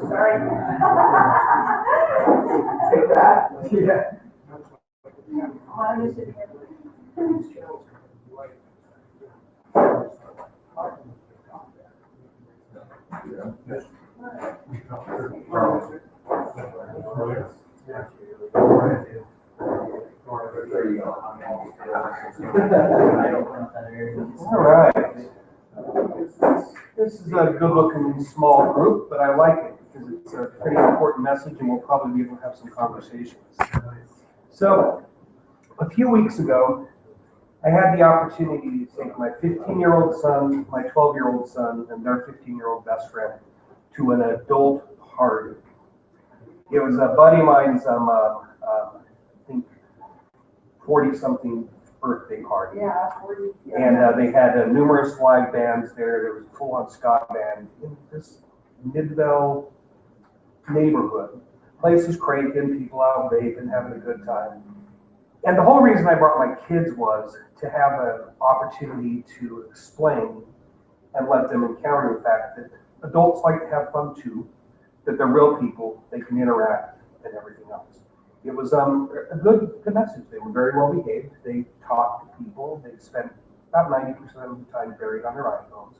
Sorry. Take that. Yeah. All right. This is a good-looking small group, but I like it because it's a pretty important message, and we'll probably be able to have some conversations. So, a few weeks ago, I had the opportunity to take my 15-year-old son, my 12-year-old son, and their 15-year-old best friend to an adult party. It was a buddy of mine's, I think, 40-something birthday party. Yeah, 40. Yeah. And they had numerous live bands there. There was a full-on ska band in this Midvale neighborhood. Place is cranking, people out vaping, having a good time. And the whole reason I brought my kids was to have an opportunity to explain and let them encounter the fact that adults like to have fun too, that they're real people, they can interact and everything else. It was a good message. They were very well behaved. They talked to people. They spent about 90% of the time buried on their iPhones,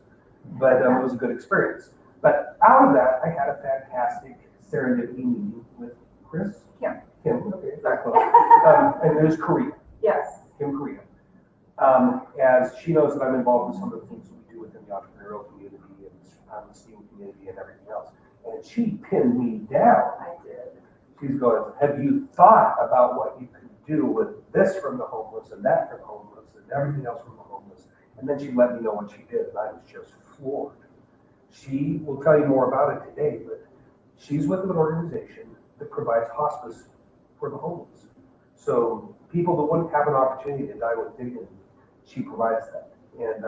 but it was a good experience. But out of that, I had a fantastic serendipity meeting with Chris. Kim, okay, exactly. And it was Correa. Yes. Kim Correa. As she knows that I'm involved in some of the things that we do within the entrepreneurial community and the STEAM community and everything else. And she pinned me down. I did. She's going, have you thought about what you could do with this from the homeless and that from the homeless and everything else from the homeless? And then she let me know what she did, and I was just floored. She will tell you more about it today, but she's with an organization that provides hospice for the homeless. So people that wouldn't have an opportunity to die with dignity, she provides that. And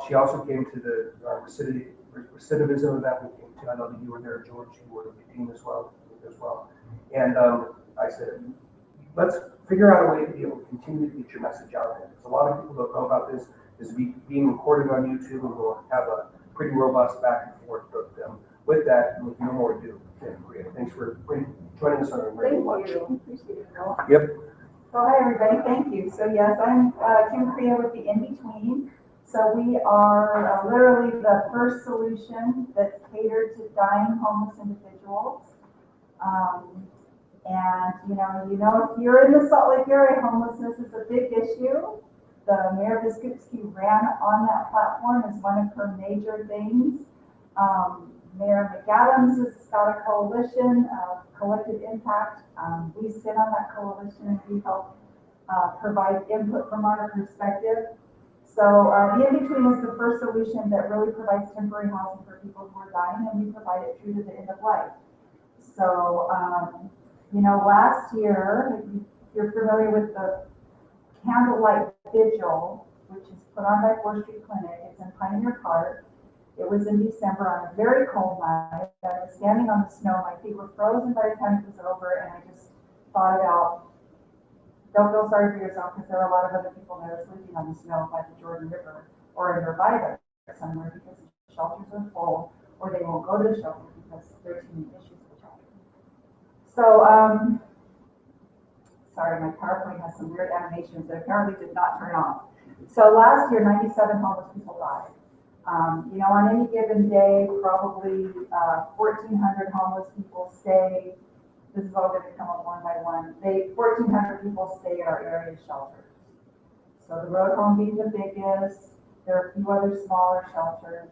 she also came to the recidivism event we came to. I know that you were there, George. You were with the team as well. And I said, let's figure out a way to be able to continue to get your message out there. Because a lot of people don't know about this. This is being recorded on YouTube, and we'll have a pretty robust back and forth with them. With that, with no more ado, thanks for joining us on our radio lunch. Thank you. Appreciate it, Bill. Yep. So hi everybody, thank you. So yes, I'm Kim Correa with the In Between. So we are literally the first solution that's catered to dying homeless individuals. And you know, if you're in the Salt Lake area, homelessness is a big issue. The Mayor Biskupski ran on that platform as one of her major things. Mayor McAdams has got a coalition of collective impact. We sit on that coalition and we help provide input from our perspective. So the In-Between is the first solution that really provides temporary housing for people who are dying, and we provide it through to the end of life. So, last year, if you're familiar with the Candlelight Vigil, which is put on by 4th Street Clinic, it's in Pioneer Park. It was in December on a very cold night. I was standing on the snow. My feet were frozen by the time it was over, and I just thought about, don't feel sorry for yourself, because there are a lot of other people that are sleeping on the snow by the Jordan River or nearby there somewhere, because the shelters are full, or they won't go to the shelter because there are too many issues with shelter. So, sorry, my PowerPoint has some weird animations that apparently did not turn off. So last year, 97 homeless people died. On any given day, probably 1,400 homeless people stay. This is all going to come up one by one. 1,400 people stay at our area shelters. So the road home being the biggest. There are a few other smaller shelters.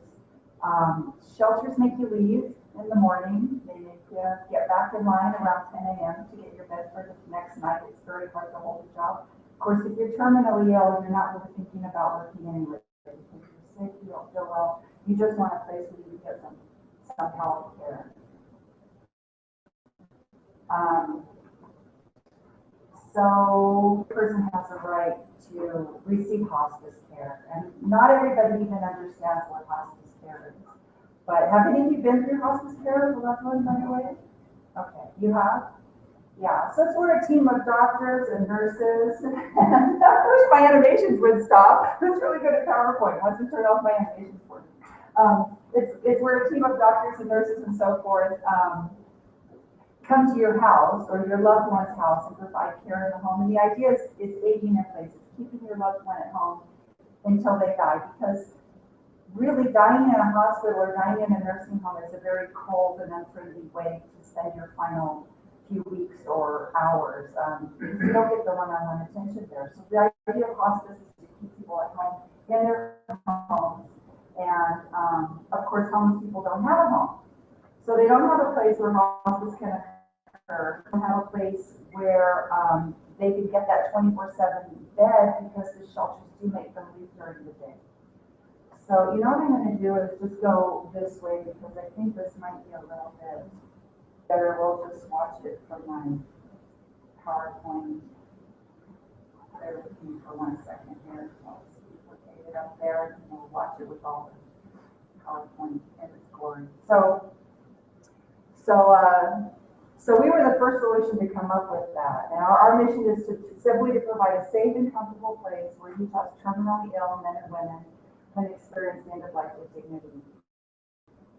Shelters make you leave in the morning. They make you get back in line around 10 a.m. to get your bed for the next night. It's very hard to hold a job. Of course, if you're terminally ill, you're not really thinking about working anyway. Because you're sick, you don't feel well. You just want a place where you can get some health care. So the person has a right to receive hospice care, and not everybody even understands what hospice care is. But have any of you been through hospice care as a loved one, by the way? Okay, you have? Yeah, so it's we're a team of doctors and nurses, and I wish my animations would stop. It's really good at PowerPoint, once you turn off my animations for me. We're a team of doctors and nurses and so forth, come to your house or your loved one's house and provide care in the home. And the idea is aging in place, it's keeping your loved one at home until they die, because really dying in a hospital or dying in a nursing home is a very cold and unfriendly way to spend your final few weeks or hours. You don't get the one-on-one attention there. So the idea of hospice is to keep people at home in their homes. And of course, homeless people don't have a home. So they don't have a place where hospice can occur. They don't have a place where they can get that 24/7 bed, because the shelters do make them leave during the day. So you know what I'm going to do is just go this way, because I think this might be a little bit better. We'll just watch it from my PowerPoint. Bear with me for 1 second here. I'll duplicate it up there, and we'll watch it with all the PowerPoint in its glory. So we were the first solution to come up with that. And our mission is simply to provide a safe and comfortable place where Utah's terminally ill men and women can experience the end of life with dignity.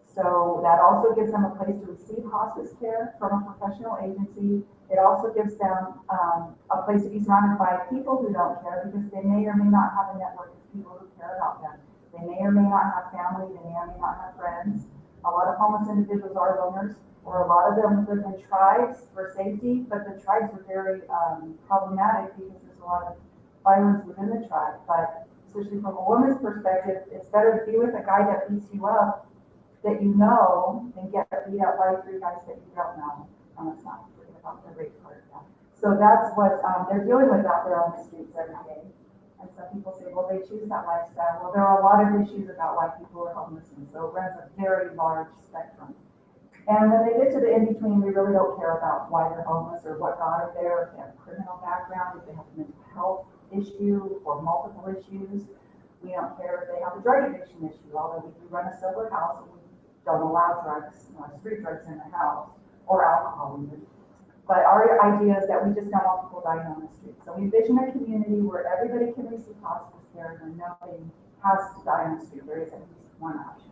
So that also gives them a place to receive hospice care from a professional agency. It also gives them a place to be surrounded by people who don't care, because they may or may not have a network of people who care about them. They may or may not have family, they may or may not have friends. A lot of homeless individuals are loners, or a lot of them live in tribes for safety, but the tribes are very problematic, because there's a lot of violence within the tribe. But especially from a woman's perspective, it's better to be with a guy that beats you up that you know than get beat up by 3 guys that you don't know. Let's not forget about the rape part of that. So that's what they're dealing with out there on the streets every day. And some people say, well, they choose that lifestyle. Well, there are a lot of issues about why people are homeless, and so it runs a very large spectrum. And when they get to the in-between, we really don't care about why they're homeless or what got it there, if they have a criminal background, if they have a mental health issue or multiple issues. We don't care if they have a drug addiction issue, although we do run a sober house and we don't allow drugs, street drugs in the house, or alcohol even. But our idea is that we just don't want people dying on the street. So we envision a community where everybody can receive hospice care and nobody has to die on the street. There is at least one option.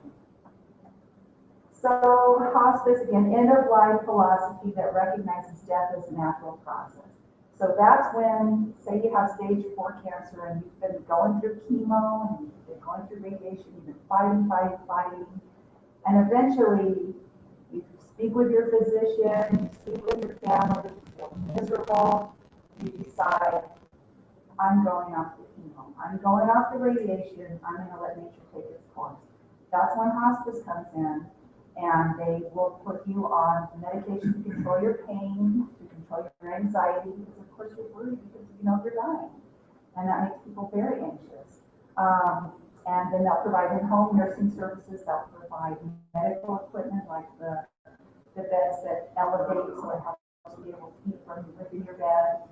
So hospice, again, end-of-life philosophy that recognizes death as a natural process. So that's when, say you have stage 4 cancer and you've been going through chemo and you've been going through radiation, you've been fighting, and eventually you speak with your physician, you speak with your family, you feel miserable, you decide, I'm going off the chemo, I'm going off the radiation, I'm going to let nature take its course. That's when hospice comes in, and they will put you on medication to control your pain, to control your anxiety, because of course you're worried because you know you're dying, and that makes people very anxious. And then they'll provide in-home nursing services, they'll provide medical equipment like the beds that elevate, so it helps you be able to eat from within your bed,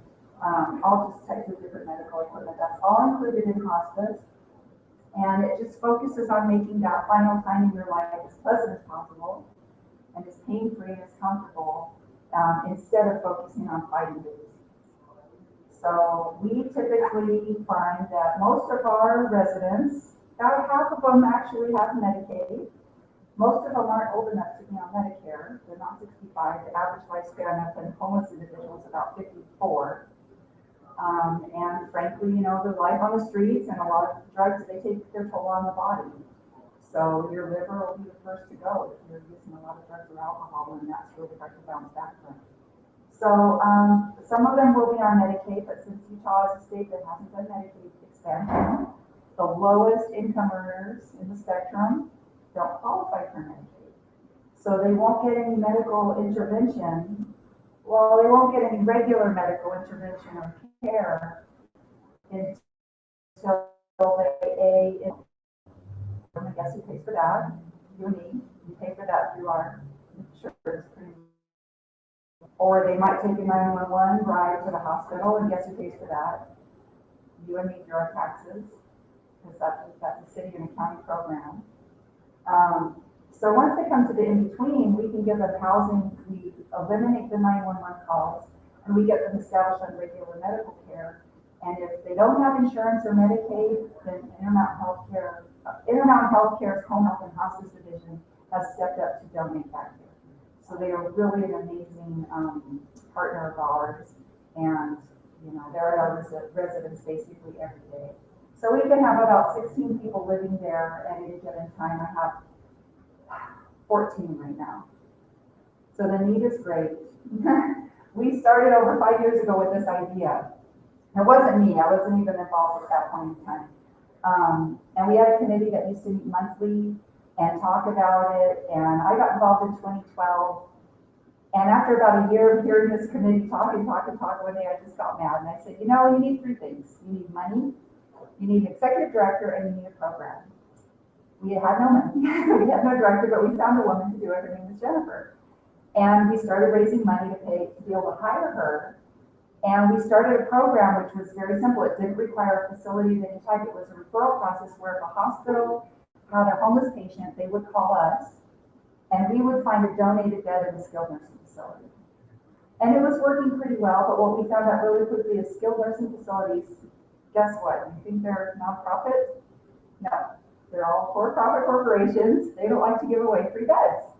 all just types of different medical equipment. That's all included in hospice. And it just focuses on making that final time in your life as pleasant as possible and as pain-free as comfortable, instead of focusing on fighting the disease. So we typically find that most of our residents, about half of them actually have Medicaid. Most of them aren't old enough to be on Medicare. They're not 65. The average lifespan of a homeless individual is about 54. And frankly, the life on the streets and a lot of drugs, they take their toll on the body. So your liver will be the first to go if you're using a lot of drugs or alcohol, and that's really hard to bounce back from. So some of them will be on Medicaid, but since Utah is a state that hasn't done Medicaid expansion, the lowest income earners in the spectrum don't qualify for Medicaid. So they won't get any medical intervention. Well, they won't get any regular medical intervention or care until they and I guess who pays for that? You and me. You pay for that through our insurance. Or they might take a 911 ride to the hospital, and guess who pays for that? You and me through our taxes, because that's a city and a county program. So once they come to the in-between, we can give them housing. We eliminate the 911 calls. and we get them established on regular medical care. And if they don't have insurance or Medicaid, then Intermountain Healthcare's Home Health and Hospice Division has stepped up to donate that care. So they are really an amazing partner of ours, and they're at our residence basically every day. So we can have about 16 people living there at any given time. I have 14 right now. So the need is great. We started over 5 years ago with this idea. It wasn't me, I wasn't even involved at that point in time. And we had a committee that used to meet monthly and talk about it, and I got involved in 2012. And after about a year of hearing this committee talk, one day I just got mad and I said, you need 3 things. You need money, you need an executive director, and you need a program. We had no money, we had no director, but we found a woman to do it. Her name was Jennifer. And we started raising money to be able to hire her. And we started a program which was very simple. It didn't require a facility of any type. It was a referral process where if a hospital had a homeless patient, they would call us and we would find a donated bed in the skilled nursing facility. And it was working pretty well, but what we found out really quickly is skilled nursing facilities, guess what? You think they're nonprofit? No, they're all for-profit corporations. They don't like to give away free beds.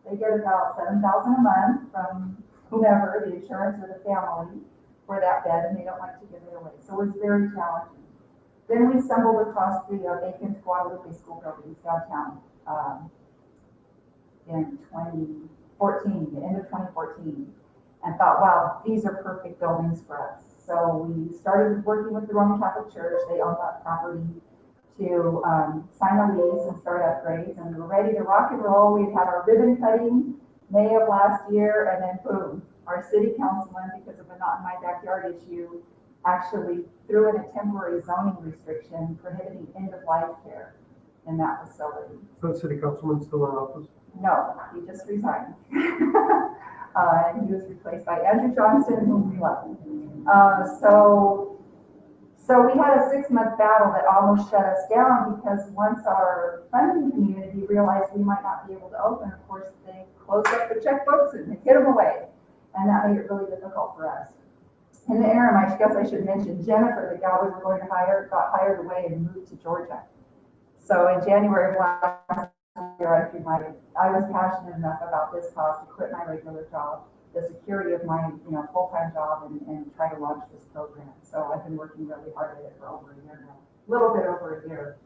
They get about $7,000 a month from whomever, the insurance or the family, for that bed, and they don't like to give it away. So it was very challenging. Then we stumbled across the vacant Guadalupe school buildings downtown in 2014, the end of 2014, and thought, wow, these are perfect buildings for us. So we started working with the Roman Catholic Church. They owned that property to sign a lease and start upgrades, and we were ready to rock and roll. We'd had our ribbon cutting May of last year, and then boom, our city councilman, because of a not in my backyard issue, actually threw in a temporary zoning restriction prohibiting end-of-life care in that facility. So the city councilman still in office? No, he just resigned. And he was replaced by Andrew Johnston, whom we love. So we had a 6-month battle that almost shut us down, because once our funding community realized we might not be able to open, of course, they closed up the checkbooks and hid them away. And that made it really difficult for us. In the interim, I guess I should mention, Jennifer, the gal we were going to hire, got hired away and moved to Georgia. So in January of last year, I was passionate enough about this cause to quit my regular job, the security of my full-time job, and try to launch this program. So I've been working really hard at it for over a year now, a little bit over a year.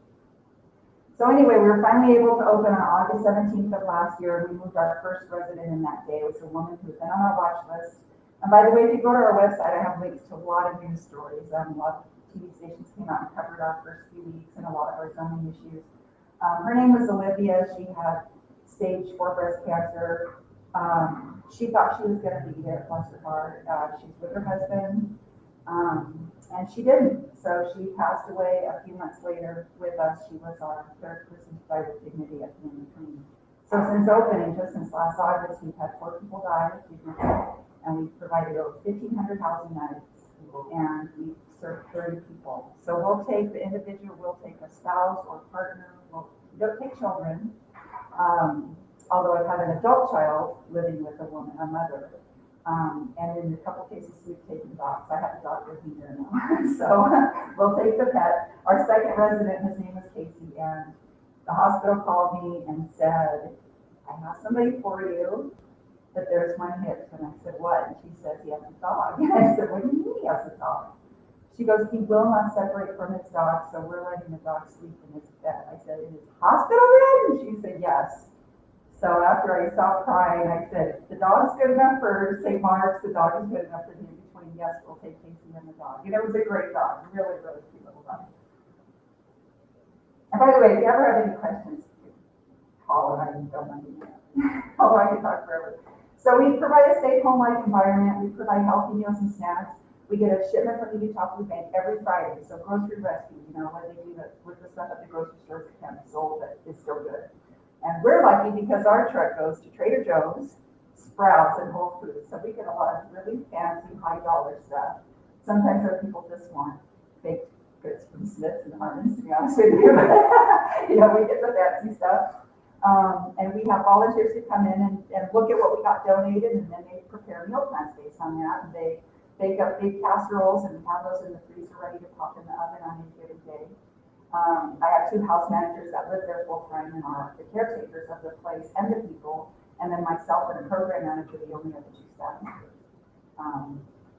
So anyway, we were finally able to open on August 17th of last year. We moved our first resident in that day. It was a woman who had been on our watch list. And by the way, if you go to our website, I have links to a lot of news stories. A lot of TV stations came out and covered our first few weeks and a lot of our zoning issues. Her name was Olivia. She had stage 4 breast cancer. She thought she was going to be there, bless her heart. She's with her husband, and she didn't. So she passed away a few months later with us. She was our 3rd person to die with dignity at the end of training. So since opening, just since last August, we've had 4 people die with dignity, and we've provided over 1,500 housing nights, and we've served 30 people. So we'll take the individual, we'll take a spouse or partner, we don't take children. Although I've had an adult child living with a woman, a mother. And in a couple cases, we've taken dogs. I have a dog with me here now. So we'll take the pet. Our second resident, his name is Casey, and the hospital called me and said, I have somebody for you, but there's one hitch. And I said, what? And she says, he has a dog. And I said, what do you mean he has a dog? She goes, he will not separate from his dog, so we're letting the dog sleep in his bed. I said, in his hospital bed? And she said, yes. So after I stopped crying, I said, the dog's good enough for St. Mark's, the dog is good enough for the in-between. Yes, we'll take Casey and the dog. And it was a great dog, really, really cute little dog. And by the way, if you ever have any questions, call and I can don't understand. Although I can talk forever. So we provide a safe home-like environment. We provide healthy meals and snacks. We get a shipment from the Utah Food Bank every Friday. So grocery rescue, where they do with the stuff at the grocery stores that can't be sold but is still good. And we're lucky because our truck goes to Trader Joe's, Sprouts, and Whole Foods. So we get a lot of really fancy, high-dollar stuff. Sometimes our people just want baked goods from Smith's and Harmon's, to be honest with you. We get the fancy stuff. And we have volunteers who come in and look at what we got donated, and then they prepare meal plans based on that. And they bake up big casseroles and have those in the freezer ready to pop in the oven on any given day. I have 2 house managers that live there full time and are the caretakers of the place and the people. And then myself and a program manager, the only other 2 staff members.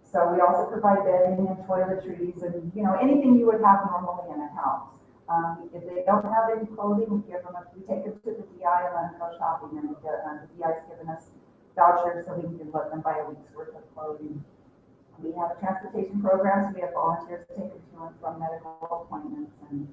So we also provide bedding and toiletries and, you know, anything you would have normally in a house. If they don't have any clothing, we take them to the DI and let them go shopping, and the DI's given us vouchers so we can let them buy a week's worth of clothing. We have a transportation program, so we have volunteers to take them to and from medical appointments. And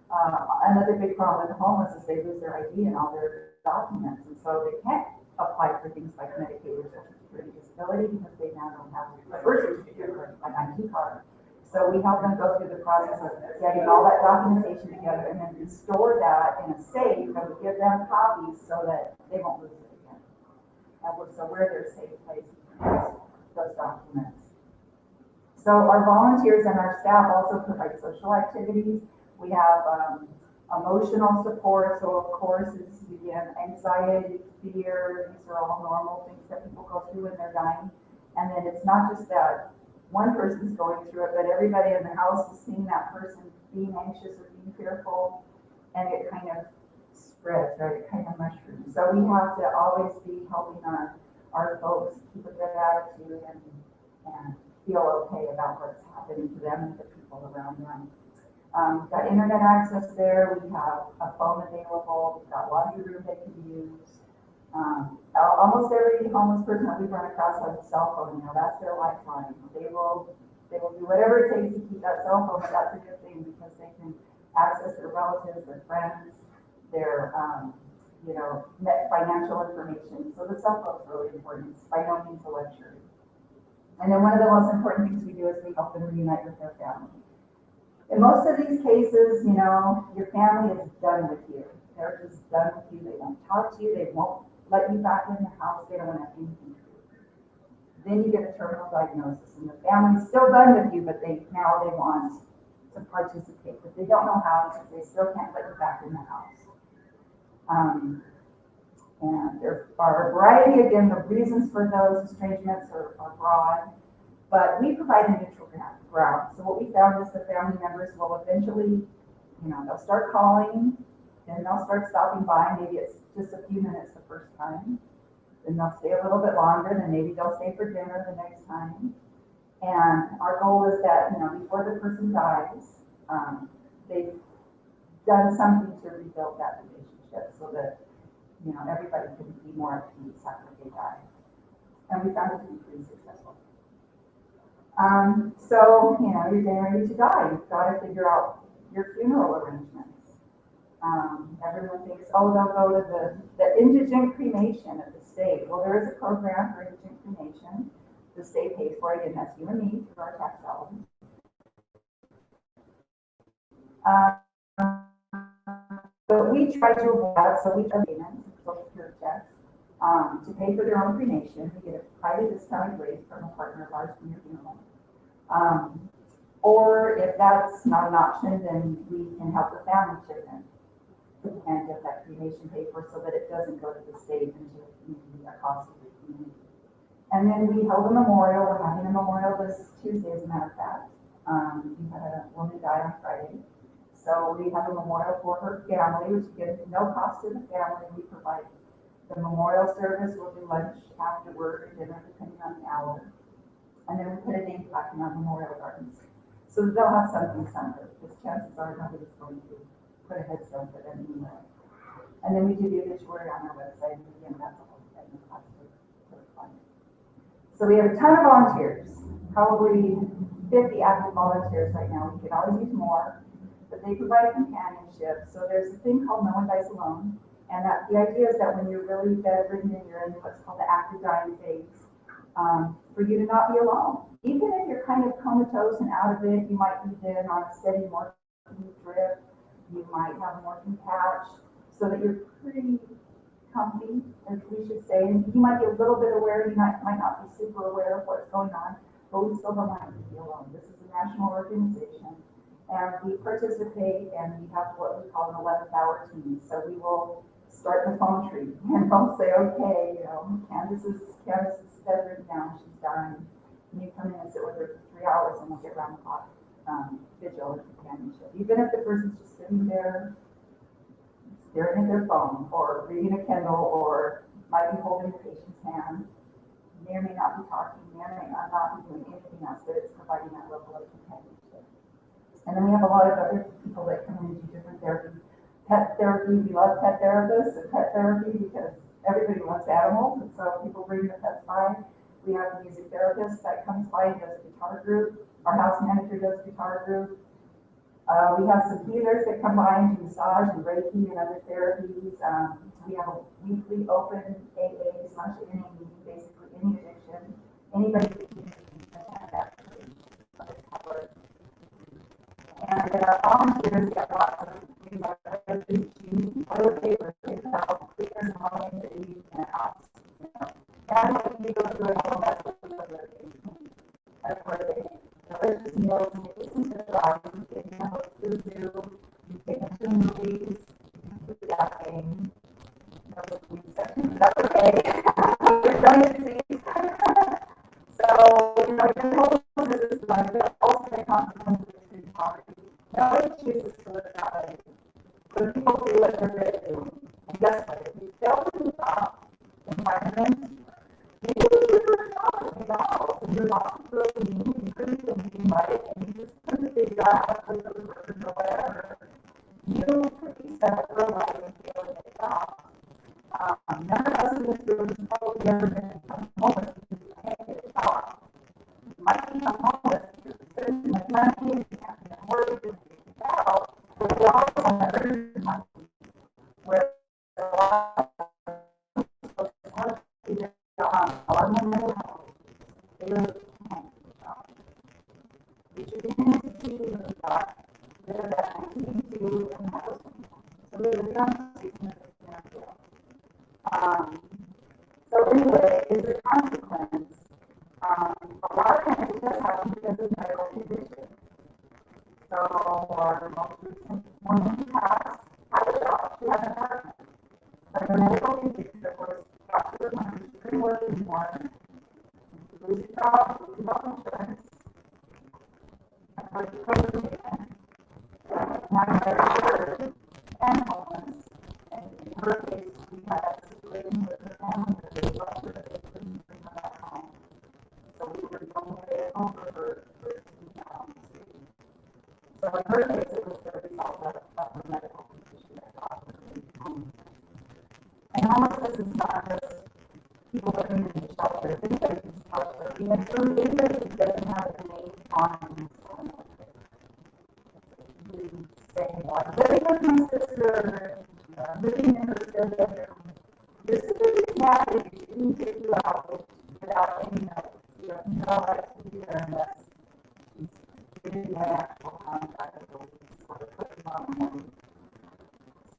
another big problem with the homeless is they lose their ID and all their documents, and so they can't apply for things like Medicaid or Social Security disability because they now don't have a birth certificate or an ID card. So we help them go through the process of getting all that documentation together and then restore that in a safe, and we give them copies so that they won't lose it again. So we're their safe place to those documents. So our volunteers and our staff also provide social activities. We have emotional support. So of course, it's anxiety, fear. These are all normal things that people go through when they're dying. And then it's not just that one person's going through it, but everybody in the house is seeing that person being anxious or being fearful, and it kind of spreads, right? It kind of mushrooms. So we have to always be helping our folks keep a good attitude and feel okay about what's happening to them and the people around them. We've got internet access there. We have a phone available. We've got laundry room they can use. Almost every homeless person that we run across has a cell phone now. That's their lifeline. They will do whatever it takes to keep that cell phone, but that's a good thing because they can access their relatives, their friends, their financial information. So the cell phone is really important. It's by no means a luxury. And then one of the most important things we do is we help them reunite with their family. In most of these cases, you know, your family is done with you. They're just done with you. They won't talk to you. They won't let you back in the house. They don't want to have anything to do with you. Then you get a terminal diagnosis, and the family's still done with you, but they want to participate, but they don't know how because they still can't let you back in the house. And there are a variety, again, the reasons for those estrangements are broad, but we provide a neutral ground. So what we found is the family members will eventually, you know, they'll start calling, then they'll start stopping by. Maybe it's just a few minutes the first time, then they'll stay a little bit longer, then maybe they'll stay for dinner the next time. And our goal is that, you know, before the person dies, they've done something to rebuild that relationship so that, you know, everybody can be more at peace after they die. And we found it to be pretty successful. So, you know, you're getting ready to die. You've got to figure out your funeral arrangements. Everyone thinks, oh, they'll go to the indigent cremation of the state. Well, there is a program for indigent cremation. The state pays for it, and that's you and me through our tax dollars. But we try to avoid that, so we try payments, social security checks, to pay for their own cremation. We get a private discounted rate from a partner of ours from your funeral. Or if that's not an option, then we can help the family chip in and get that cremation paid for so that it doesn't go to the state and to the community, a cost of the community. And then we held a memorial. We're having a memorial this Tuesday, as a matter of fact. We had a woman die on Friday. So we have a memorial for her family, which gives no cost to the family. We provide the memorial service. We'll do lunch afterward or dinner, depending on the hour. And then we put a name plaque in our memorial gardens. So they'll have something somewhere, because chances are nobody's going to put a headstone for them anyway. And then we do the obituary on our website, and again, that's a whole thing. So we have a ton of volunteers, probably 50 active volunteers right now. We could always use more, but they provide companionship. So there's a thing called No One Dies Alone, and that the idea is that when you're really bedridden and you're in what's called the active dying phase, for you to not be alone. Even if you're kind of comatose and out of it, you might be then on a steady morphine drip. You might have a morphine patch, so that you're pretty comfy, as we should say. And you might be a little bit aware. You might not be super aware of what's going on, but we still don't want you to be alone. This is a national organization, and we participate, and we have what we call an 11th hour team. So we will start the phone tree, and they'll say, okay, you know, Candace's bedroom now, she's dying. And you come in and sit with her for 3 hours and we'll get around the clock, vigil and companionship. Even if the person's just sitting there staring at their phone or reading a Kindle or might be holding the patient's hand, may or may not be talking, may or may not be doing anything else, but it's providing that level of companionship. And then we have a lot of other people that come in and do different therapy. Pet therapy, we love pet therapists and pet therapy because everybody loves animals, and so people bring the pets by. We have a music therapist that comes by and does a guitar group. Our house manager does a guitar group. We have some healers that come by and do massage and Reiki and other therapies. We have a weekly open AA/NA meeting, basically any addiction. Anybody can attend that. And our volunteers get lots of things like toilet paper, about cleaners and all things that you can ask. And when you go to a home, that's where they delicious meals and they listen to the body, they can have a food do, you take them to movies, you do that thing. That's okay. You're going to see. So, you know, your whole this is like the ultimate consequence of food poverty. Nobody chooses to live that way. But people do what they're good at doing. And guess what? If you fail to keep up environment, you do your job in the house, and you're not really mean, you couldn't even be right, and you just couldn't figure out how to play the words or whatever. You could be set up for life and fail at the job. None of us in this room has probably ever been homeless because you can't get a job. You might be homeless because you're sitting with money, you can't afford to get out, but we're also on the urgent money, where a lot of folks have to get a job, a lot of mental health, they really can't get a job. You should be instituting a job, they're that 1982 and housing. So there's a constitution of the so anyway, as a consequence, a lot of times it does happen because of medical condition. So our most recent woman who passed had a job, she had an apartment. But her medical condition, of course, got to the point where she couldn't work anymore. She loses a job, loses health insurance, and so she couldn't do it. Now she's and homeless. And in her case, we had a situation with her family that they left her, they couldn't bring her back home. So we were the only way at home for her to be out on the street. So in her case, it was the result of her medical condition that caused her to be homeless. And homelessness is not just people living in the shelter. Anybody can shelter. Even anybody who doesn't have a name on saying, well, living with my sister, living in her bedroom. Your sister is mad that she didn't take you out without any notice. You have no right to be there unless she's giving you an actual contract of the lease or putting on the money.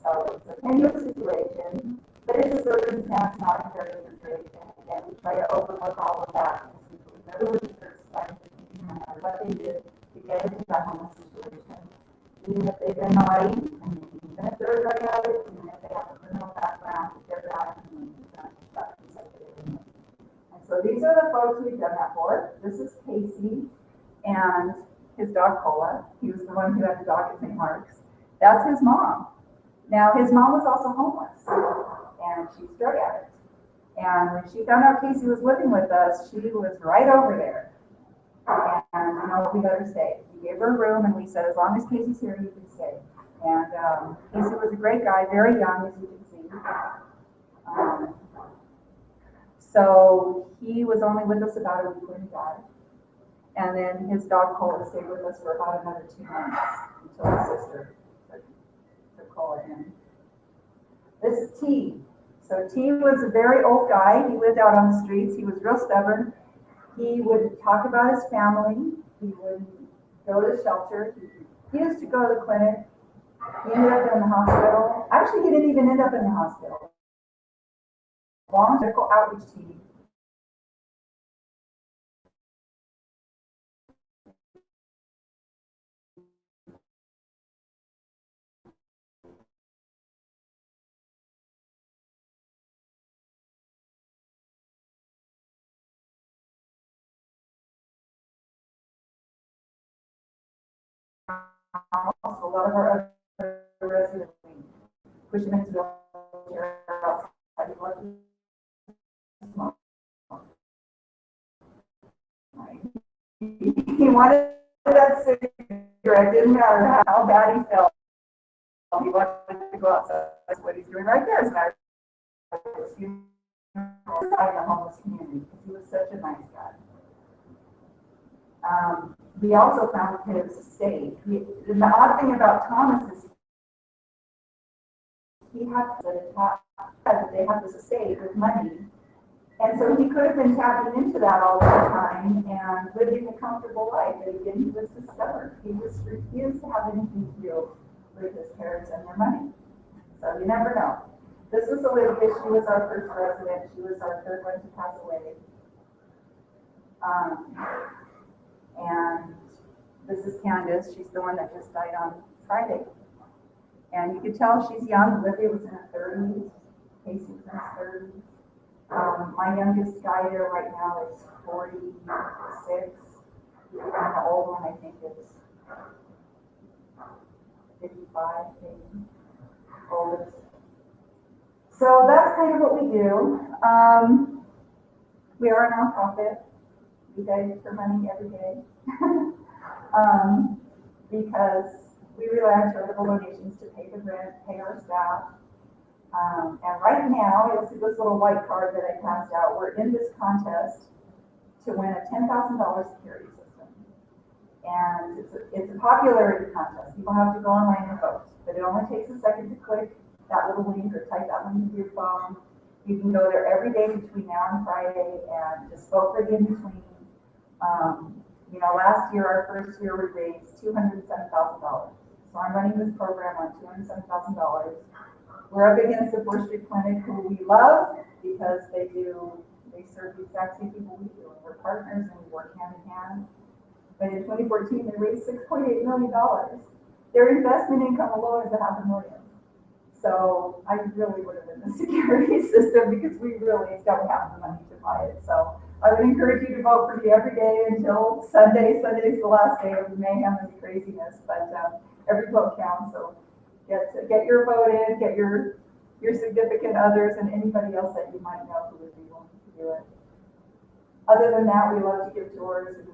So it's a tenuous situation, but it's a circumstance, not a very situation. Again, we try to overlook all of that because we know the circumstances, no matter what they did to get into that homeless situation. Even if they've been naughty, and even if they're drug addicts, even if they have a criminal background, if they're bad, and so these are the folks we've done that for. This is Casey and his dog Cola. He was the one who had the dog at St. Mark's. That's his mom. Now his mom was also homeless, and she's a drug addict. And when she found out Casey was living with us, she was right over there. And you know, we let her stay. We gave her a room, and we said, as long as Casey's here, you can stay. And Casey was a great guy, very young, as you can see. So he was only with us about a week when he died. And then his dog Cola stayed with us for about another 2 months until his sister took Cola in. This is T. So T was a very old guy. He lived out on the streets. He was real stubborn. He would talk about his family. He would go to the shelter. He used to go to the clinic. He ended up in the hospital. Actually, he didn't even end up in the hospital. Long medical outreach team house. A lot of our other residents, we push them into the wheelchair outside. He loved to smoke. He wanted that cigarette, didn't matter how bad he felt. He wanted to go outside. That's what he's doing right there. As a matter of fact, in the homeless community, because he was such a nice guy. We also found his estate. The odd thing about Thomas is he had they have this estate with money. And so he could have been tapping into that all the time and living a comfortable life, but he didn't. He was discovered. He refused to have anything to do with his parents and their money. So you never know. This is Olivia. She was our first resident. She was our third one to pass away. And this is Candace. She's the one that just died on Friday. And you could tell she's young. Olivia was in her 30s. Casey was in his 30s. My youngest guy there right now is 46. And the old one, I think, is 55, maybe. Oldest. So that's kind of what we do. We are a nonprofit. We beg for money every day. Because we rely on charitable donations to pay the rent, pay our staff. And right now, you'll see this little white card that I passed out. We're in this contest to win a $10,000 security system. And it's a popularity contest. People have to go online and vote. But it only takes a second to click that little link or type that link into your phone. You can go there every day between now and Friday and just vote for the in-between. Last year, our first year, we raised $207,000. So I'm running this program on $207,000. We're up against the 4th Street Clinic, who we love because they serve the exact same people we do. We're partners and we work hand in hand. But in 2014, they raised $6.8 million. Their investment income alone is $500,000. So I really would have been the security system because we really don't have the money to buy it. So I would encourage you to vote for me every day until Sunday. Sunday is the last day of the mayhem and craziness, but every vote counts. So get your vote in, get your significant others and anybody else that you might know who would be willing to do it. Other than that, we love to give tours and we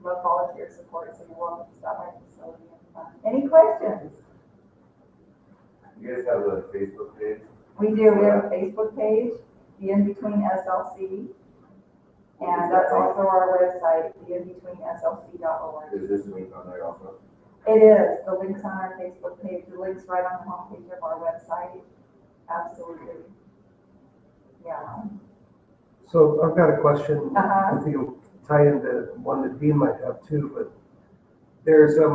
love volunteer support, so you're welcome to stop by the facility and fun. Any questions? You guys have a Facebook page? We do. We have a Facebook page, the In Between SLC, and that's also our website, theinbetweenslc.org. Is this link on there also? It is. The link's on our Facebook page. The link's right on the homepage of our website. Absolutely. Yeah. So I've got a question. Uh-huh. I think it'll tie into one that Dean might have too, but there's a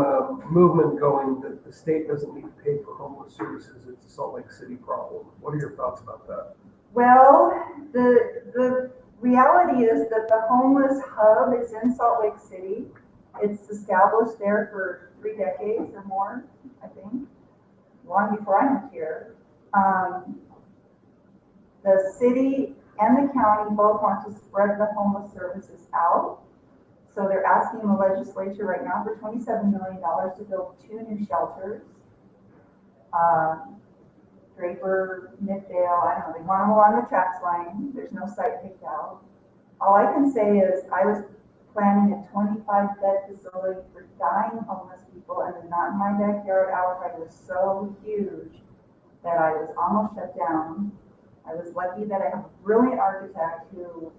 movement going that the state doesn't need to pay for homeless services. It's a Salt Lake City problem. What are your thoughts about that? Well, the reality is that the homeless hub is in Salt Lake City. It's established there for 3 decades or more, I think, long before I moved here. The city and the county both want to spread the homeless services out. So they're asking the legislature right now for $27 million to build 2 new shelters. Draper, Midvale, I don't know, they want them along the tracks line. There's no site picked out. All I can say is I was planning a 25-bed facility for dying homeless people, and the Not in My Backyard outcry was so huge that I was almost shut down. I was lucky that I have a brilliant architect who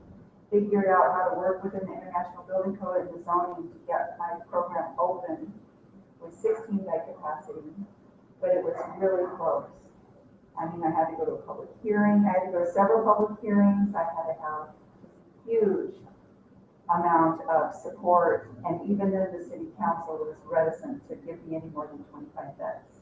figured out how to work within the International Building Code and the zoning to get my program open with 16-bed capacity, but it was really close. I mean, I had to go to a public hearing. I had to go to several public hearings. I had to have a huge amount of support, and even then the city council was reticent to give me any more than 25 beds.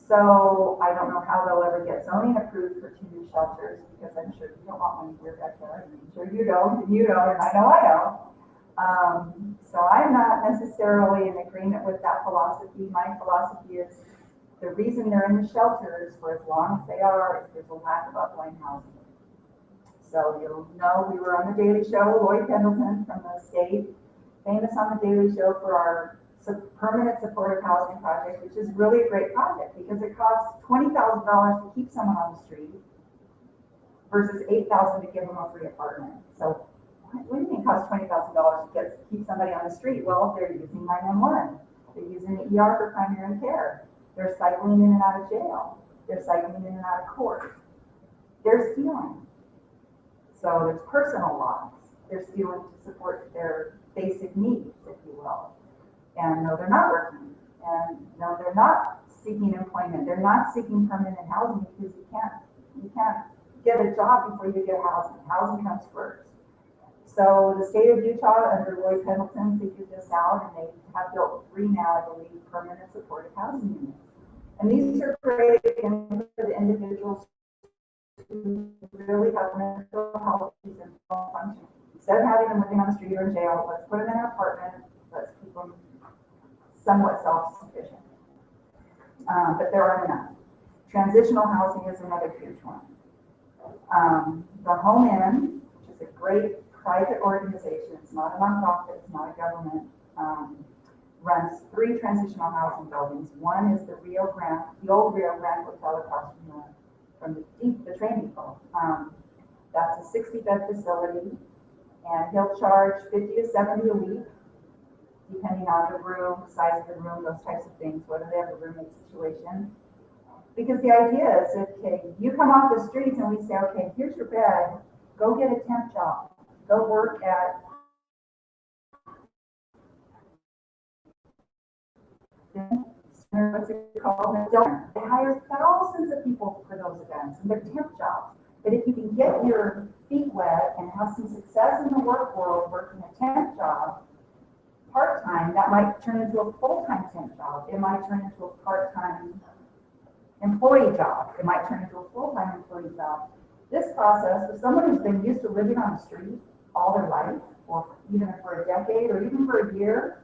So I don't know how they'll ever get zoning approved for 2 new shelters, because I'm sure you don't want one in your backyard, and I'm sure you don't, and you don't, and I know I don't. So I'm not necessarily in agreement with that philosophy. My philosophy is the reason they're in the shelters for as long as they are is there's a lack of upline housing. So you'll know we were on the Daily Show, Lloyd Pendleton from the state, famous on the Daily Show for our permanent supportive housing project, which is really a great project because it costs $20,000 to keep someone on the street versus $8,000 to give them a free apartment. So what do you mean it costs $20,000 to keep somebody on the street? Well, they're using 911. They're using the ER for primary care. They're cycling in and out of jail. They're cycling in and out of court. They're stealing. So there's personal loss. They're stealing to support their basic needs, if you will. And no, they're not working. And no, they're not seeking employment. They're not seeking permanent housing because you can't get a job before you get housing. Housing comes first. So the state of Utah under Roy Pendleton figured this out, and they have built 3 now, I believe, permanent supportive housing units. And these are great for the individuals who really have mental health issues and don't function. Instead of having them living on the street or in jail, let's put them in an apartment. Let's keep them somewhat self-sufficient. But there aren't enough. Transitional housing is another huge one. The Home Inn, which is a great private organization, it's not a nonprofit, it's not a government, runs 3 transitional housing buildings. One is the old Rio Grande Hotel across from the train depot. That's a 60-bed facility, and he'll charge 50 to 70 a week, depending on the room, size of the room, those types of things, whether they have a roommate situation. Because the idea is, okay, you come off the streets and we say, okay, here's your bed, go get a temp job, go work at what's it called? They hire thousands of people for those events, and they're temp jobs. But if you can get your feet wet and have some success in the work world working a temp job, part-time, that might turn into a full-time temp job. It might turn into a part-time employee job. It might turn into a full-time employee job. This process, for someone who's been used to living on the street all their life, or even for a decade, or even for a year,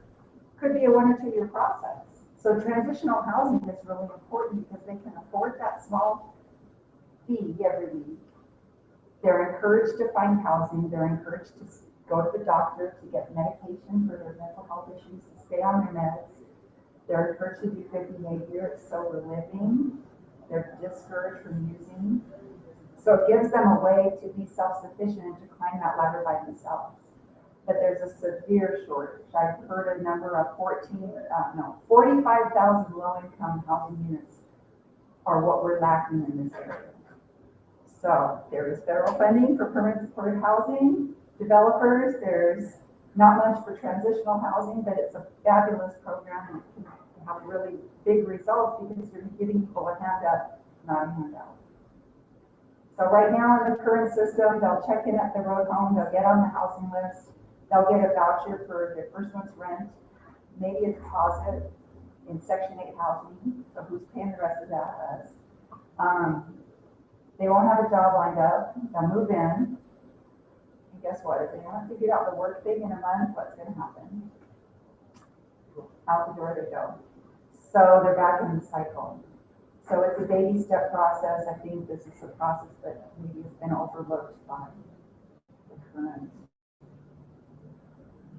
could be a 1 or 2 year process. So transitional housing is really important because they can afford that small fee every week. They're encouraged to find housing. They're encouraged to go to the doctor to get medication for their mental health issues, to stay on their meds. They're encouraged to do good behavior, sober living. They're discouraged from using. So it gives them a way to be self-sufficient and to climb that ladder by themselves. But there's a severe shortage. I've heard a number of 45,000 low-income housing units are what we're lacking in this area. So there is federal funding for permanent supported housing. Developers, there's not much for transitional housing, but it's a fabulous program and it can have really big results because you're giving people a hand up, not a handout. So right now in the current system, they'll check in at the road home, they'll get on the housing list, they'll get a voucher for their first month's rent, maybe a deposit in Section 8 housing, so who's paying the rest of that? Us. They won't have a job lined up, they'll move in, and guess what? If they haven't figured out the work thing in a month, what's going to happen? Out the door they go. So they're back in the cycle. So it's a baby step process. I think this is a process that maybe has been overlooked by the current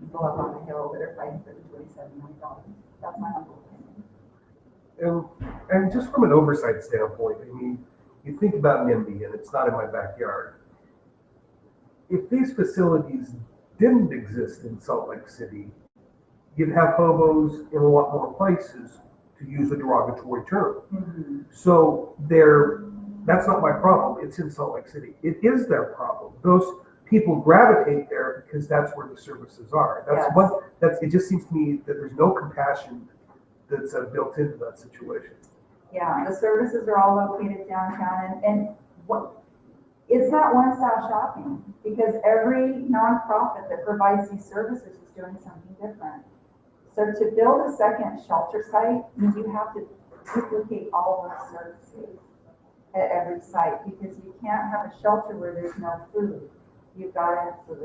people up on the hill that are fighting for the $27 million. That's my humble opinion. And just from an oversight standpoint, I mean, you think about NIMBY, and it's not in my backyard. If these facilities didn't exist in Salt Lake City, you'd have hobos in a lot more places, to use a derogatory term. Mm-hmm. So that's not my problem. It's in Salt Lake City. It is their problem. Those people gravitate there because that's where the services are. It just seems to me that there's no compassion that's built into that situation. Yeah, the services are all located downtown, and it's not one-stop shopping because every nonprofit that provides these services is doing something different. So to build a second shelter site means you have to duplicate all those services at every site because you can't have a shelter where there's no food. You've got to, so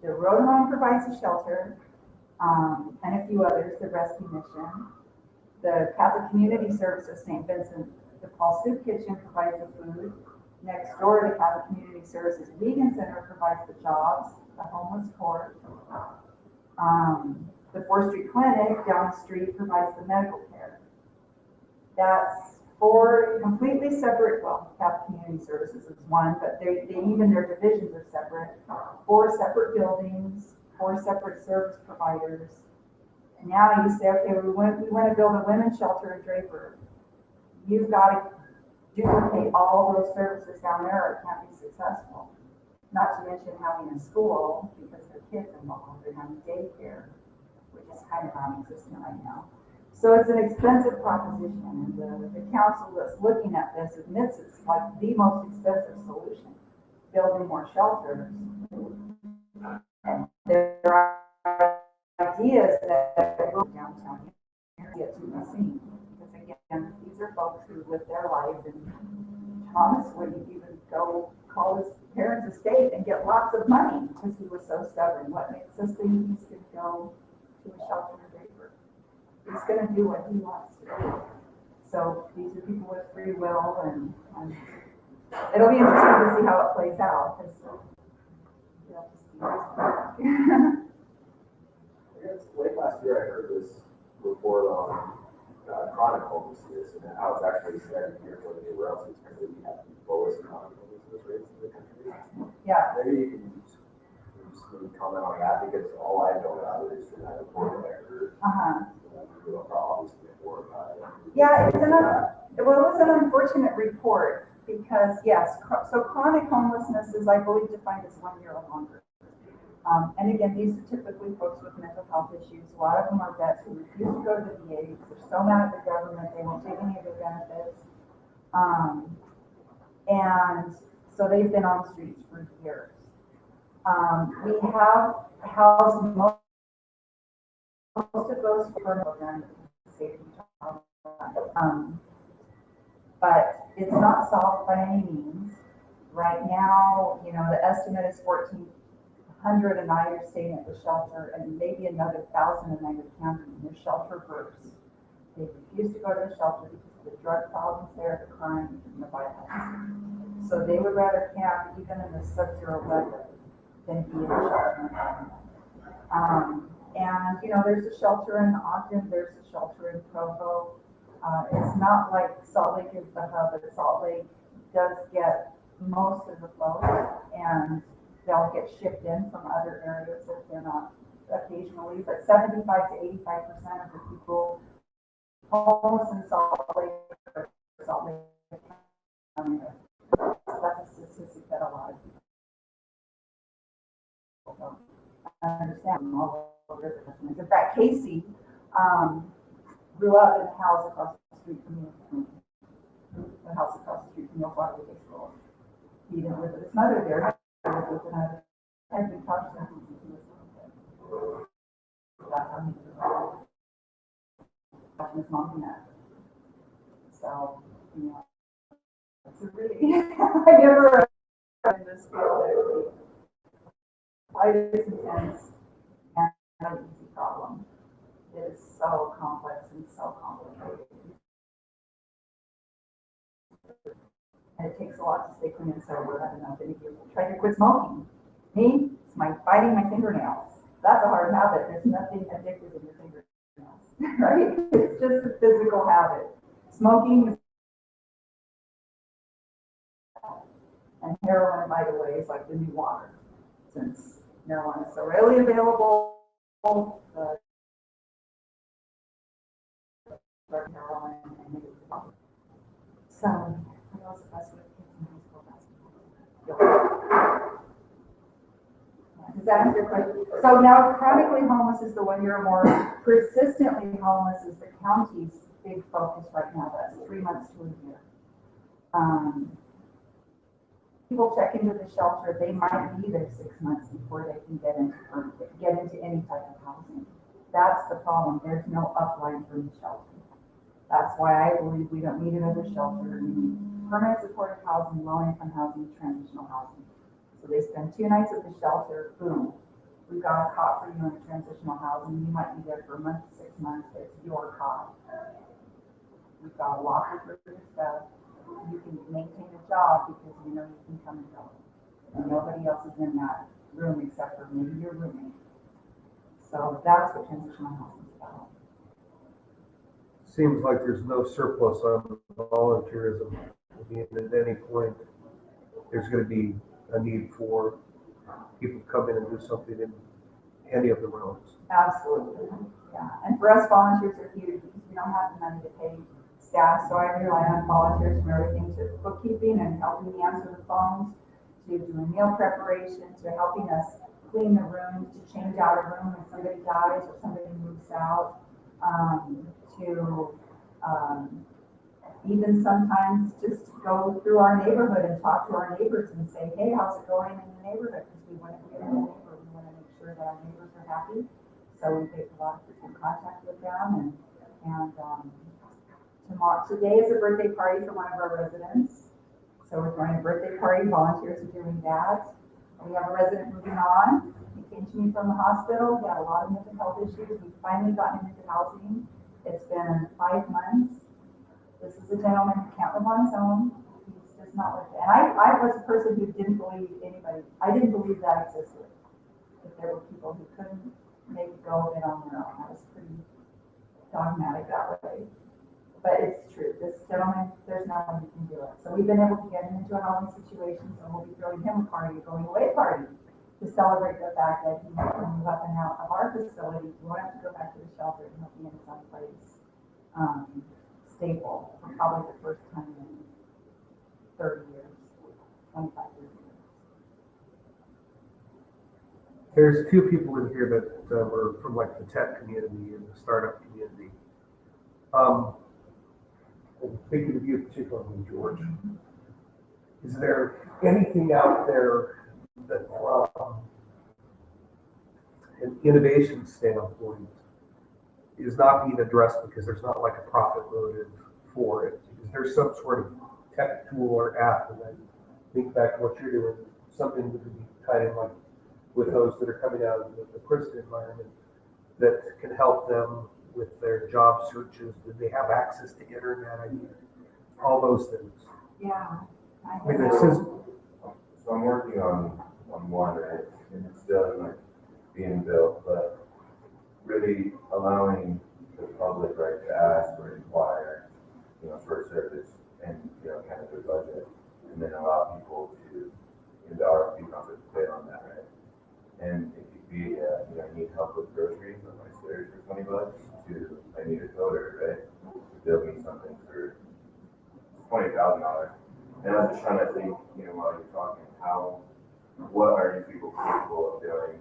the road home provides a shelter, and a few others, the rescue mission. The Catholic Community Services, St. Vincent de Paul Soup Kitchen provides the food. Next door, the Catholic Community Services Vegan Center provides the jobs, the homeless court. The 4th Street Clinic down the street provides the medical care. That's 4 completely separate, well, Cap Community Services is one, but even their divisions are separate. 4 separate buildings, 4 separate service providers. And now you say, okay, we want to build a women's shelter in Draper. You've got to duplicate all those services down there or it can't be successful. Not to mention having a school because there are kids involved and having daycare, which is kind of non-existent right now. So it's an expensive proposition, and the council that's looking at this admits it's like the most expensive solution, building more shelters. And there are ideas that go downtown get to be seen. Because again, these are folks who live their life, and Thomas wouldn't even go call his parents' estate and get lots of money because he was so stubborn. What makes us think he's going to go to a shelter in Draper? He's going to do what he wants to do. So these are people with free will, and it'll be interesting to see how it plays out. Because late last year, I heard this report on chronic homelessness and how it's actually starting here more than anywhere else in terms of we have the lowest chronic homelessness rates in the country. Yeah. Maybe you can just comment on that because all I know about it is from that report that I heard. Obviously before about it. Yeah, it was an unfortunate report because yes, so chronic homelessness is, I believe, defined as 1 year or longer. And again, these are typically folks with mental health issues. A lot of them are vets who refuse to go to the VA because they're so mad at the government, they won't take any of their benefits. And so they've been on the streets for years. We have housed most of those programs in the state of Utah. But it's not solved by any means. Right now, the estimate is 1,400 a night are staying at the shelter, and maybe another 1,000 a night are camping. They're shelter births. They refuse to go to the shelter because of the drug problems there, the crime, and the violence. So they would rather camp even in the sub-zero weather than be in a shelter environment. And there's a shelter in Ogden, there's a shelter in Provo. It's not like Salt Lake is the hub, but Salt Lake does get most of the folks, and they'll get shipped in from other areas if they're not occasionally. But 75 to 85% of the people homeless in Salt Lake are Salt Lake County. That's a statistic that a lot of people don't understand all over the country. In fact, Casey grew up in the house across the street from me. The house across the street from Milwaukee Waterway School. He didn't live with his mother there. He lived with another. Had been talked to him since he was a little bit. That's how he was watching his mom do that. So, it's a really, I never in this field. Quite as intense and an easy problem. It is so complex and so complicated. And it takes a lot to stay clean and sober. I don't know if any of you try to quit smoking. Me, it's biting my fingernails. That's a hard habit. There's nothing addictive in your fingernails, right? It's just a physical habit. Smoking and heroin, by the way, is like the new water. Since marijuana is so readily available, heroin and so what else of us with kids in high school basketball? Does that answer your question? So now chronically homeless is the 1 year or more. Persistently homeless is the county's big focus right now. That's 3 months to a year. People check into the shelter, they might be there 6 months before they can get into any type of housing. That's the problem. There's no upline from the shelter. That's why I believe we don't need another shelter. We need permanent supportive housing, low-income housing, transitional housing. So they spend 2 nights at the shelter, boom. We've got a cot for you in transitional housing. You might be there for a month to 6 months, but it's your cot. We've got a locker for your stuff. You can maintain a job because you know you can come and go. And nobody else is in that room except for maybe your roommate. So that's what transitional housing is about. Seems like there's no surplus on volunteerism. I mean, at any point, there's gonna be a need for people to come in and do something in any of the realms. Absolutely, yeah. And for us, volunteers are huge because we don't have the money to pay staff, so I rely on volunteers from everything to bookkeeping and helping me answer the phones, to doing meal preparation, to helping us clean the rooms, to change out a room when somebody dies or somebody moves out, to even sometimes just go through our neighborhood and talk to our neighbors and say, hey, how's it going in the neighborhood? Because we want to be a neighbor, we want to make sure that our neighbors are happy. So we take a lot of frequent contact with them, and tomorrow, today is a birthday party for one of our residents. So we're throwing a birthday party, volunteers are doing that. We have a resident moving on. He came to me from the hospital, he had a lot of mental health issues, we finally got him into housing. It's been 5 months. This is a gentleman who can't live on his own. He's just not with it. And I was a person who didn't believe anybody. I didn't believe that existed. If there were people who couldn't make a go of it on their own. I was pretty dogmatic that way. But it's true. This gentleman, there's no one who can do it. So we've been able to get him into a housing situation. So we'll be throwing him a party, a going away party, to celebrate the fact that he can move up and out of our facility. He won't have to go back to the shelter, and he'll be in some place stable for probably the first time in 30 years, 25 years. There's two people in here that were from like the tech community and the startup community. I'm thinking of you particularly, George. Is there anything out there that from an innovation standpoint is not being addressed because there's not like a profit motive for it? Is there some sort of tech tool or app? And then think back to what you're doing, something that would be tied in like with those that are coming out of the prison environment that can help them with their job searches. Do they have access to internet? I mean, all those things. Yeah. I mean, this is, So I'm working on one, right, and it's still like being built, but really allowing the public, right, to ask or inquire, for a service and, kind of their budget, and then allow people to, the RFP process to pay on that, right? And it could be, I need help with groceries on my stairs for $20 to, I need a coder, right, to build me something for $20,000. And I was just trying to think, while you're talking, what are these people capable of doing,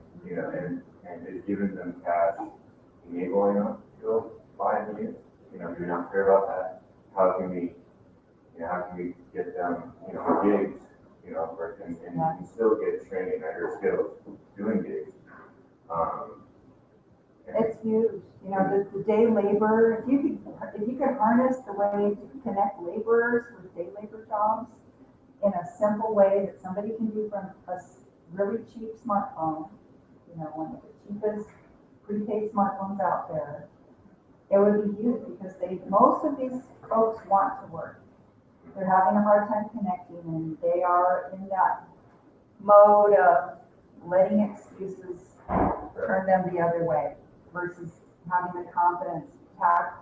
and is giving them cash enabling them to go buy new? Do we not care about that? How can we get them, gigs, and still get training at your skills doing gigs? It's huge. The day labor, if you could harness the way to connect laborers with day labor jobs in a simple way that somebody can do from a really cheap smartphone, one of the cheapest prepaid smartphones out there, it would be huge because most of these folks want to work. They're having a hard time connecting, and they are in that mode of letting excuses turn them the other way versus having the confidence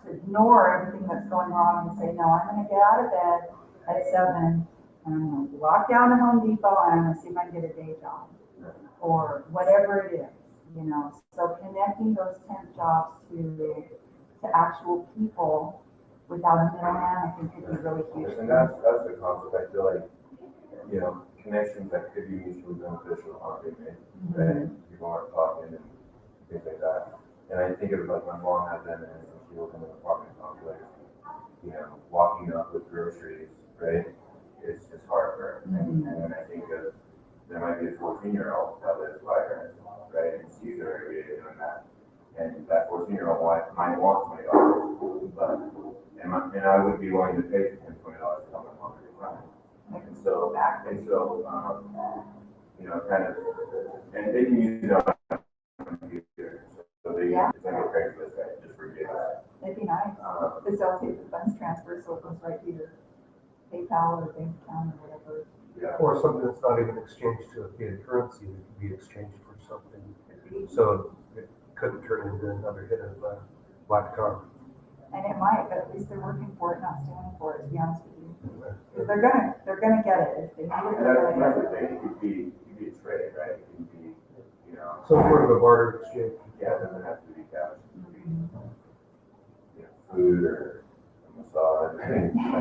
to ignore everything that's going wrong and say, no, I'm going to get out of bed at 7 and I'm going to walk down to Home Depot and I'm going to see if I can get a day job or whatever it is, So connecting those temp jobs to actual people without a middleman, I think could be really huge. And that's the concept. I feel like, connections that could be mutually beneficial aren't being made. Right? People aren't talking and things like that. And I think of like my mom had been in, she was in an apartment complex, walking up with groceries, right? It's hard for her. And then I think of there might be a 14-year-old that lives by her, right? And she's already doing that. And that 14-year-old might want $20, but and I would be willing to pay him $20 to come and walk every time. And so kind of, and they can use it on a computer. So they it's like a Craigslist, right? Just for gigs. It'd be nice. Facilitate the funds transfer so it goes right to your PayPal or bank account or whatever. Yeah. or something that's not even exchanged to a fiat currency that can be exchanged for something. So couldn't turn into another hit of black tar. And it might, but at least they're working for it, not standing for it, to be honest with you. Because they're gonna get it. If they need it, And they're that's gonna the get it. thing, you could be trade, right? It can be, you know. Some sort of a barter exchange. Yeah, it doesn't have to be cash. Mhm. You know, food or a massage. I don't know.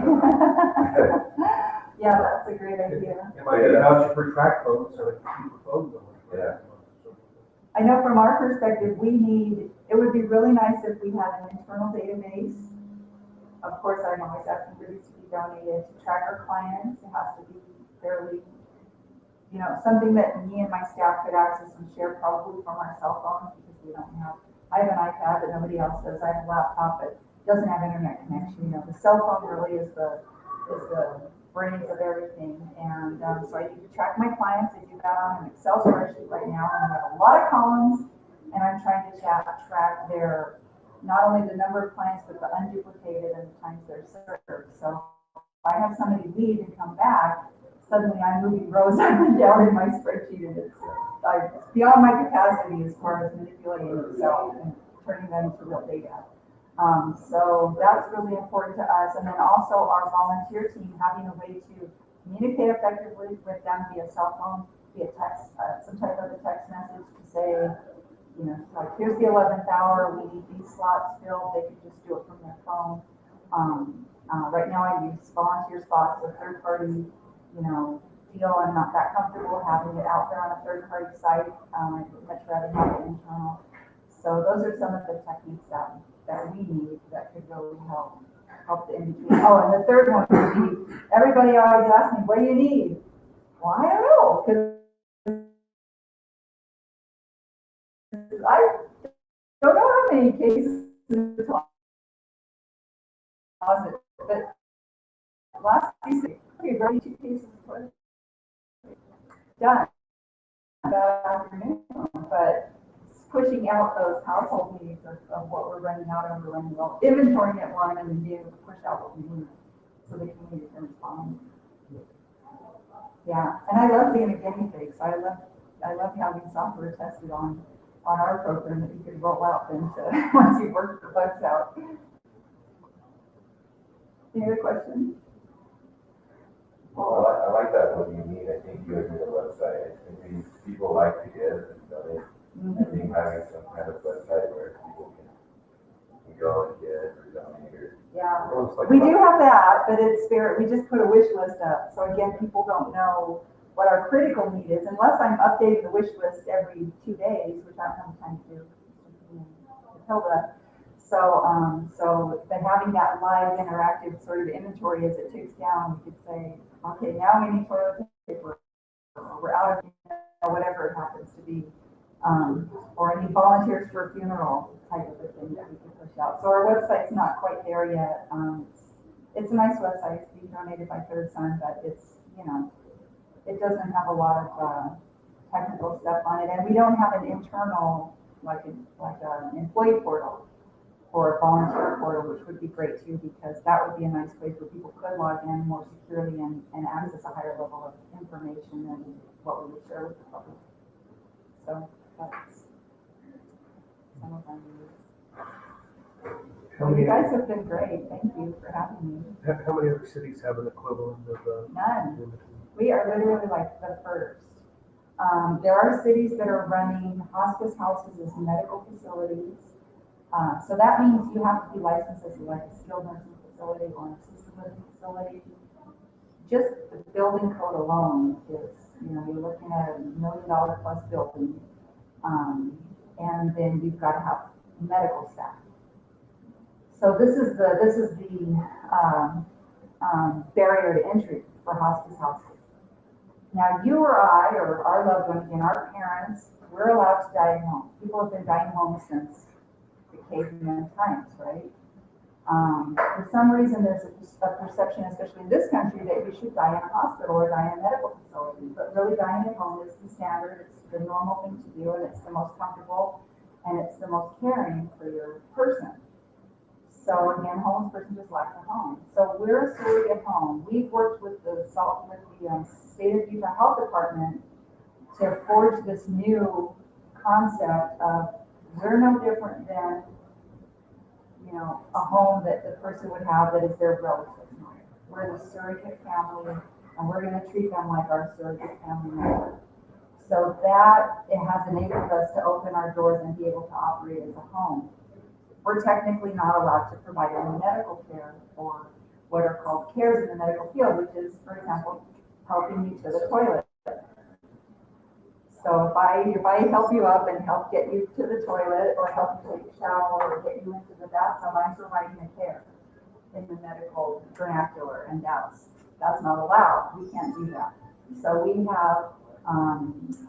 Yeah, that's a great idea. It might be a voucher for track phones or cheaper phone numbers. Yeah. I know from our perspective, it would be really nice if we had an internal database. Of course, I'm always asking for these to be donated to track our clients. It has to be fairly, something that me and my staff could access and share probably from our cell phones because I have an iPad that nobody else does. I have a laptop that doesn't have internet connection. The cell phone really is the brains of everything. And so I need to track my clients. I do that on an Excel spreadsheet right now, and I have a lot of columns, and I'm trying to track their, not only the number of clients, but the unduplicated and the times they're served. So if I have somebody leave and come back, suddenly I'm moving rows up and down in my spreadsheet, and it's beyond my capacity as far as manipulating Excel and turning that into real data. So that's really important to us. And then also our volunteer team, having a way to communicate effectively with them via cell phone, via text, some type of a text message to say, like, here's the 11th hour, we need these slots filled. They could just do it from their phone. Right now I use volunteer spots, a third party, deal. I'm not that comfortable having it out there on a third party site. I'd much rather have it internal. So those are some of the techniques that we need that could really help the in-between. Oh, and the third one would be, everybody always asks me, what do you need? Well, I don't know, because I don't know how many cases in the closet, but last week, we had 2 cases done that afternoon, but pushing out those household needs of what we're running out of, we're running low, inventorying it one, and then being able to push out what we need so the community can respond. Yeah, and I love being a guinea pig, so I love having software tested on our program that you could roll out then to once you've worked the bugs out. Any other questions? Well, I like that, what you need. I think you would need a website. I think people like to give and donate. I think having some kind of website where people can go and give or donate or. Yeah, Like we do have that, but it's fair. We just put a wish list up. So again, people don't know what our critical need is unless I'm updating the wish list every 2 days, which I don't have time to do. So then having that live interactive sort of inventory as it ticks down, we could say, okay, now we need toilet paper, or we're out of whatever it happens to be, or I need volunteers for a funeral type of a thing that we can push out. So our website's not quite there yet. It's a nice website. It's being donated by Third Son, but it's, it doesn't have a lot of technical stuff on it, and we don't have an internal like an employee portal or a volunteer portal, which would be great too, because that would be a nice place where people could log in more securely and access a higher level of information than what we would share with the public. So that's some of our needs. You guys have been great. Thank you for having me. How many other cities have an equivalent of None. We are literally like the first. There are cities that are running hospice houses as medical facilities. So that means you have to be licensed as like a skilled nursing facility or an assisted living facility. Just the building code alone is, you're looking at $1 million plus building. And then you've got to have medical staff. So this is the barrier to entry for hospice houses. Now you or I or our loved ones, again, our parents, we're allowed to die at home. People have been dying home since the caveman times, right? For some reason, there's a perception, especially in this country, that you should die in a hospital or die in a medical facility. But really, dying at home is the standard. It's the normal thing to do, and it's the most comfortable, and it's the most caring for your person. So again, homeless person just lacks a home. So we're a surrogate home. We've worked with the State of Utah Health Department to forge this new concept of We're no different than, a home that the person would have that is their relative. We're the surrogate family, and we're gonna treat them like our surrogate family member. So that, it has enabled us to open our doors and be able to operate as a home. We're technically not allowed to provide any medical care or what are called cares in the medical field, which is, for example, helping you to the toilet. So if I help you up and help get you to the toilet or help you take a shower or get you into the bathtub, I'm providing a care in the medical vernacular, and that's not allowed. We can't do that. So we have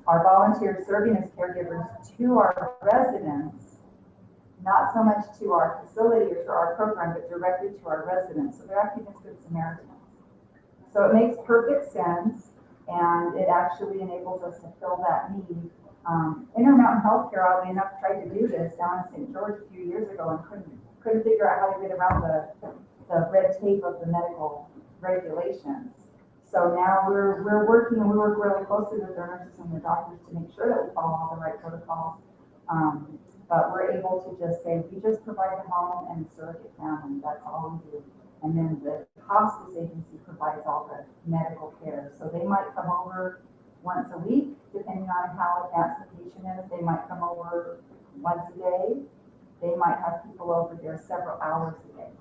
our volunteers serving as caregivers to our residents, not so much to our facility or to our program, but directly to our residents. So they're acting as good Samaritans. So it makes perfect sense, and it actually enables us to fill that need. Intermountain Healthcare, oddly enough, tried to do this down in St. George a few years ago and couldn't figure out how to get around the red tape of the medical regulations. So now we're working, and we work really closely with our nurses and the doctors to make sure that we follow all the right protocols. But we're able to just say, we just provide a home and a surrogate family, that's all we do. And then the hospice agency provides all the medical care. So they might come over once a week, depending on how advanced the patient is. They might come over once a day. They might have people over there several hours a day.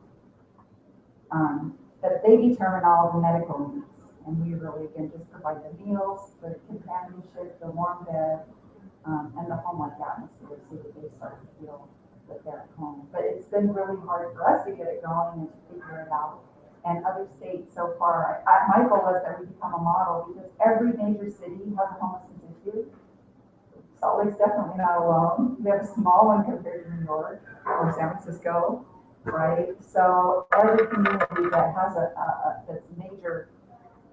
But they determine all the medical needs. And we really, again, just provide the meals, the companionship, the warm bed, and the home-like atmosphere so that they start to feel that they're at home. But it's been really hard for us to get it going and to figure it out. And other states so far, my goal is that we become a model, because every major city has a homelessness issue. Salt Lake's definitely not alone. We have a small one compared to New York or San Francisco, right? So every community that has that's major,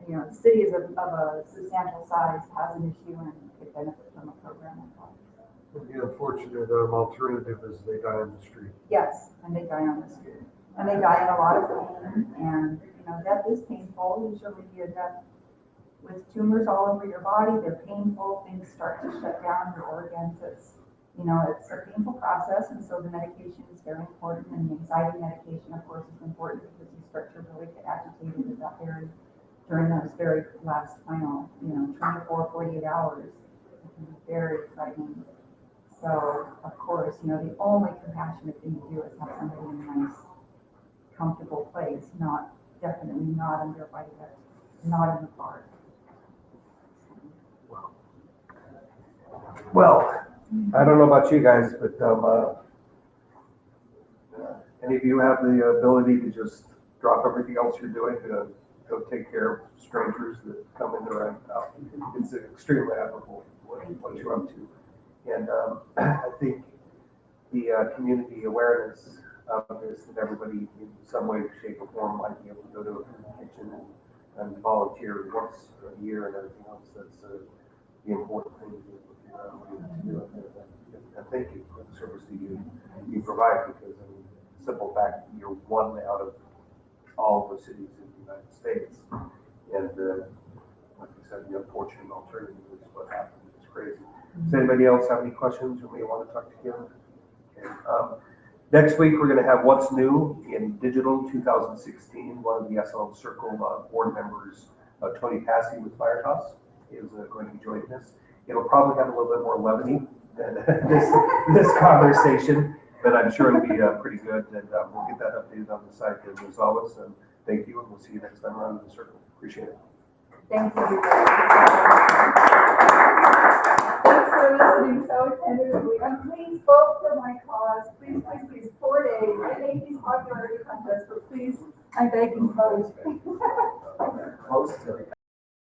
the city is of a substantial size, has an issue and could benefit from a program like that. The unfortunate alternative is they die on the street. Yes, and they die on the street. And they die in a lot of pain, and death is painful. Usually a death with tumors all over your body, they're painful, things start to shut down your organs. It's a painful process, and so the medication is very important, and the anxiety medication, of course, is important because you start to really get agitated at that during those very last final, 24, 48 hours. It can be very frightening. So, of course, the only compassionate thing to do is have somebody in a nice, comfortable place, definitely not under a viaduct, not in the park. Well, I don't know about you guys, but any of you have the ability to just drop everything else you're doing to go take care of strangers that come into our house? It's extremely admirable what you're up to. And I think the community awareness of this, that everybody in some way, shape, or form might be able to go to a kitchen and volunteer once a year and everything else, that's the important thing to do. And thank you for the service that you provide, because the simple fact that you're one out of all the cities in the United States. And like you said, the unfortunate alternative is what happens. It's crazy. Does anybody else have any questions or may want to talk to Kim? Okay. Next week, we're going to have What's New in Digital 2016. One of the SL Circle board members, Tony Passy with Firetoss, is going to be joining us. It'll probably have a little bit more levity than this conversation, but I'm sure it'll be pretty good. And we'll get that updated on the site as always. And thank you, and we'll see you next time around in the circle. Appreciate it. Thanks, everybody. Thanks for listening so attentively. And please vote for my cause. Please, 4 days. I hate these popularity contests, but please, I'm begging vote.